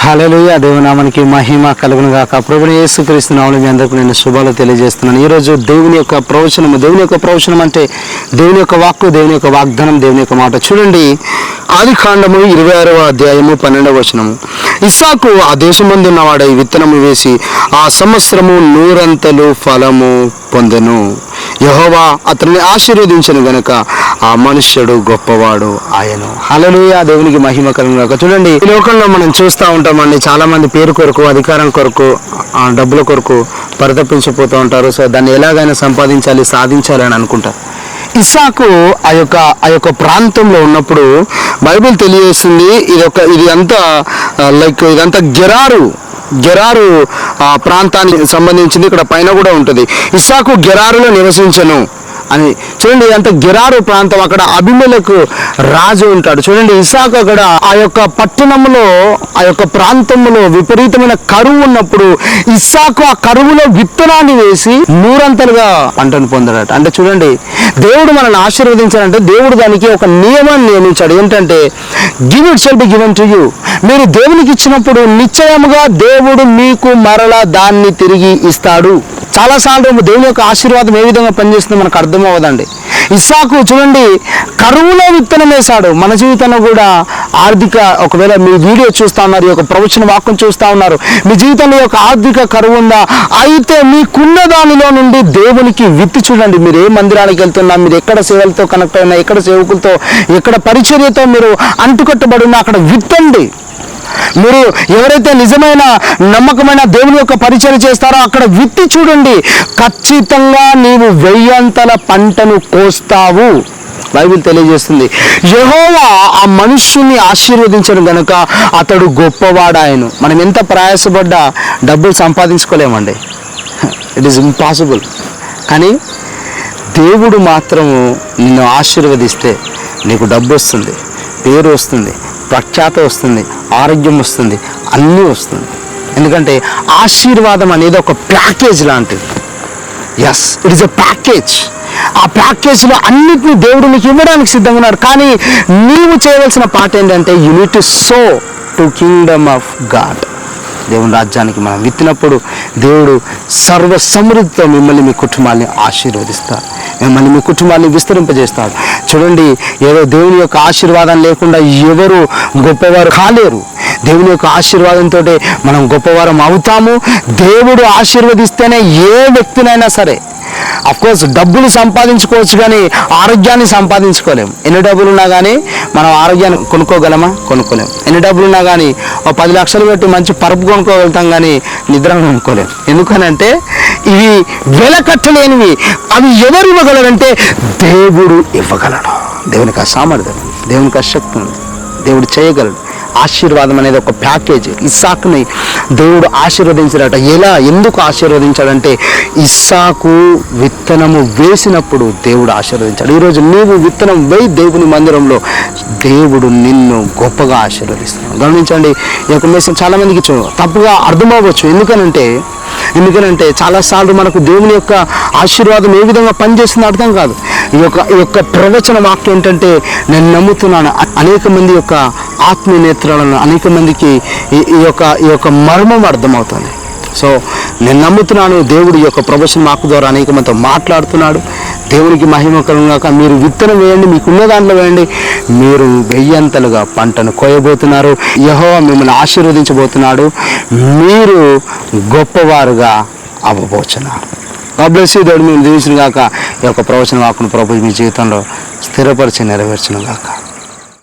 హల్లెలూయా. దేవుని నామానికి మహిమ కలుగును గాక. ప్రభువైన యేసుక్రీస్తు నామములో మీ అందరికీ నేను శుభాలు తెలియజేస్తున్నాను. ఈరోజు దేవుని యొక్క ప్రవచనం అంటే దేవుని యొక్క వాక్కు, దేవుని యొక్క వాగ్దానం, దేవుని యొక్క మాట. చూడండి, ఆదికాండము 26వ అధ్యాయము 12వ వచనము. ఇస్సాకు ఆ దేశమందు ఉన్నవాడై విత్తనము వేసి ఆ సంవత్సరము 100 ఫలము పొందెను. యెహోవా అతన్ని ఆశీర్వదించను గనుక ఆ మనుష్యుడు గొప్పవాడు ఆయను. హల్లెలూయా. దేవునికి మహిమ కలుగును గాక. చూడండి, ఈ లోకంలో మనం చూస్తూ ఉంటామండి, చాలా మంది పేరు కొరకు, అధికారం కొరకు, డబ్బుల కొరకు పరితపించిపోతూ ఉంటారు. సో దాన్ని ఎలాగైనా సంపాదించాలి, సాధించాలి అని అనుకుంటారు. ఇస్సాకు ఆ యొక్క ప్రాంతంలో ఉన్నప్పుడు బైబిల్ తెలియజేస్తుంది, ఇదంతా గెరారు ప్రాంతానికి సంబంధించింది. ఇక్కడ పైన కూడా ఉంటుంది, ఇస్సాకు గెరారులో నివసించను అని. చూడండి, అంత గెరారు ప్రాంతం, అక్కడ అబీమెలెకు రాజు ఉంటాడు. చూడండి, ఇస్సాకు అక్కడ ఆ యొక్క పట్టణంలో, ఆ యొక్క ప్రాంతంలో విపరీతమైన కరువు ఉన్నప్పుడు ఇస్సాకు ఆ కరువులో విత్తనాన్ని వేసి 100 పంటను పొందాడట. అంటే చూడండి, దేవుడు మనల్ని ఆశీర్వదించాలంటే దేవుడు దానికి ఒక నియమాన్ని నియమించాడు. ఏంటంటే, give it shall be given to you. మీరు దేవునికి ఇచ్చినప్పుడు నిశ్చయముగా దేవుడు మీకు మరలా దాన్ని తిరిగి ఇస్తాడు. చాలాసార్లు దేవుని యొక్క ఆశీర్వాదం ఏ విధంగా పనిచేస్తుందో మనకు అర్థమవ్వదండి. ఇస్సాకు చూడండి, కరువులో విత్తనం వేశాడు. మన జీవితంలో కూడా ఒకవేళ మీ వీడియో చూస్తూ ఉన్నారు, ఈ యొక్క ప్రవచన వాక్యం చూస్తూ ఉన్నారు, మీ జీవితంలో యొక్క ఆర్థిక కరువు ఉందా, అయితే మీకున్న దానిలో నుండి దేవునికి విత్తి చూడండి. మీరు ఏ మందిరానికి వెళ్తున్నా, మీరు ఎక్కడ సేవలతో కనెక్ట్ అయినా, ఎక్కడ సేవకులతో, ఎక్కడ పరిచర్యతో మీరు అంటుకట్టబడి ఉన్నా అక్కడ విత్తండి. మీరు ఎవరైతే నిజమైన నమ్మకమైన దేవుని యొక్క పరిచయం చేస్తారో అక్కడ విత్తి చూడండి, ఖచ్చితంగా నీవు 1000 పంటను కోస్తావు. బైబిల్ తెలియజేస్తుంది, యెహోవా ఆ మనుష్యుని ఆశీర్వదించను గనుక అతడు గొప్పవాడాయను. మనం ఎంత ప్రయాసపడ్డా డబ్బులు సంపాదించుకోలేమండి, ఇట్ ఈస్ ఇంపాసిబుల్. కానీ దేవుడు మాత్రము నిన్ను ఆశీర్వదిస్తే నీకు డబ్బు వస్తుంది, పేరు వస్తుంది, ప్రఖ్యాత వస్తుంది, ఆరోగ్యం వస్తుంది, అన్నీ వస్తుంది. ఎందుకంటే ఆశీర్వాదం అనేది ఒక ప్యాకేజ్ లాంటిది. Yes, it is a package. ఆ ప్యాకేజ్లో అన్నిటినీ దేవుడు నీకు ఇవ్వడానికి సిద్ధంగా ఉన్నాడు. కానీ నీవు చేయవలసిన పాట ఏంటంటే, you need to so to Kingdom of God. దేవుని రాజ్యానికి మనం విత్తినప్పుడు దేవుడు సర్వ సమృద్ధితో మిమ్మల్ని, మీ కుటుంబాన్ని ఆశీర్వదిస్తాడు, మిమ్మల్ని, మీ కుటుంబాన్ని విస్తరింపజేస్తాడు. చూడండి, ఏదో దేవుని యొక్క ఆశీర్వాదం లేకుండా ఎవరు గొప్పవారు కాలేరు. దేవుని యొక్క ఆశీర్వాదంతో మనం గొప్పవారం అవుతాము. దేవుడు ఆశీర్వదిస్తేనే ఏ వ్యక్తినైనా సరే. అఫ్కోర్స్ డబ్బులు సంపాదించుకోవచ్చు, కానీ ఆరోగ్యాన్ని సంపాదించుకోలేము. ఎన్ని డబ్బులు ఉన్నా కానీ మనం ఆరోగ్యాన్ని కొనుక్కోగలమా? కొనుక్కోలేము. ఎన్ని డబ్బులు ఉన్నా కానీ 10 లక్షలు పెట్టి మంచి పరుపు కొనుక్కోగలుగుతాం, కానీ నిద్రను కొనుక్కోలేము. ఎందుకనంటే ఇవి వెలకట్టలేనివి. అవి ఎవరు ఇవ్వగలరంటే దేవుడు ఇవ్వగలడు. దేవునికి ఆ సామర్థ్యం, దేవునికి ఆ శక్తి ఉంది, దేవుడు చేయగలడు. ఆశీర్వాదం అనేది ఒక ప్యాకేజ్. ఇస్సాకుని దేవుడు ఆశీర్వదించాడట. ఎందుకు ఆశీర్వదించాడంటే, ఇస్సాకు విత్తనము వేసినప్పుడు దేవుడు ఆశీర్వదించాడు. ఈరోజు నీవు విత్తనం వేయి దేవుని మందిరంలో, దేవుడు నిన్ను గొప్పగా ఆశీర్వదిస్తున్నాడు. గమనించండి, ఈ యొక్క మెసేజ్ చాలా మందికి తప్పుగా అర్థమవ్వచ్చు. ఎందుకనంటే చాలాసార్లు మనకు దేవుని యొక్క ఆశీర్వాదం ఏ విధంగా పనిచేస్తుందో అర్థం కాదు. ఈ యొక్క ప్రవచన వాక్యం ఏంటంటే, నేను నమ్ముతున్నాను అనేక మంది యొక్క ఆత్మీయ నేత్రాలను, అనేక మందికి ఈ యొక్క మర్మం అర్థమవుతుంది. సో నేను నమ్ముతున్నాను, దేవుడు ఈ యొక్క ప్రవచన వాక్యం ద్వారా అనేక మందితో మాట్లాడుతున్నాడు. దేవునికి మహిమ కలుగుగాక. మీరు విత్తనం వేయండి, మీకున్న దాంట్లో వేయండి, మీరు 1000 పంటను కోయబోతున్నారు. యెహోవా మిమ్మల్ని ఆశీర్వదించబోతున్నాడు, మీరు గొప్పవారుగా అవ్వబోతున్నారు. God bless you. దేవుడు మేము దీవించును గాక. ఈ యొక్క ప్రవచన వాక్కును ప్రభువు మీ జీవితంలో స్థిరపరిచి నెరవేర్చును గాక.